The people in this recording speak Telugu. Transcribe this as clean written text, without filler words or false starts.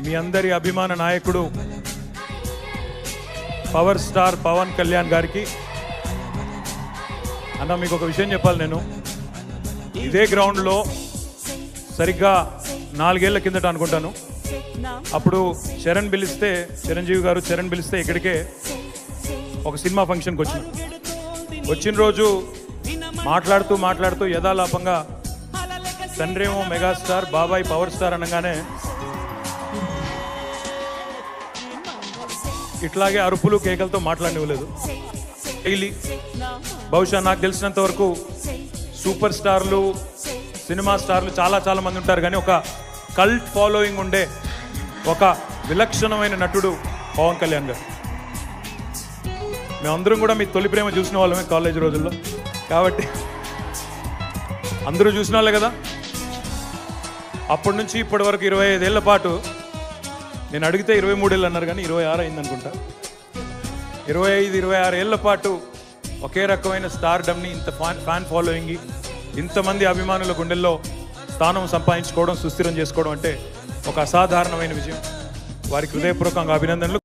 మీ అందరి అభిమాన నాయకుడు పవర్ స్టార్ పవన్ కళ్యాణ్ గారికి అన్న మీకు ఒక విషయం చెప్పాలి. నేను ఇదే గ్రౌండ్లో సరిగ్గా 4 ఏళ్ల కిందట అనుకుంటాను, అప్పుడు చిరంజీవి గారు చరణ్ పిలిస్తే ఇక్కడికే ఒక సినిమా ఫంక్షన్కి వచ్చిన రోజు మాట్లాడుతూ యథాలాపంగా తండ్రేమో మెగాస్టార్, బాబాయ్ పవర్ స్టార్ అనగానే ఇట్లాగే అరుపులు కేకలతో మాట్లాడనివ్వలేదు. డైలీ బహుశా నాకు తెలిసినంత వరకు సూపర్ స్టార్లు, సినిమా స్టార్లు చాలా మంది ఉంటారు, కానీ ఒక కల్ట్ ఫాలోయింగ్ ఉండే ఒక విలక్షణమైన నటుడు పవన్ కళ్యాణ్ గారు. మేమందరం కూడా మీ తొలి ప్రేమ చూసిన వాళ్ళమే కాలేజ్ రోజుల్లో, కాబట్టి అందరూ చూసిన వాళ్ళే కదా. అప్పటి నుంచి ఇప్పటి వరకు 25 ఏళ్ల పాటు, నేను అడిగితే 23 ఏళ్ళు అన్నారు కానీ 26 అయింది అనుకుంటా, 25-26 ఏళ్ల పాటు ఒకే రకమైన స్టార్డమ్ని, ఇంత ఫ్యాన్ ఫాలోయింగ్, ఇంతమంది అభిమానుల గుండెల్లో స్థానం సంపాదించుకోవడం, సుస్థిరం చేసుకోవడం అంటే ఒక అసాధారణమైన విజయం. వారికి హృదయపూర్వకంగా అభినందనలు.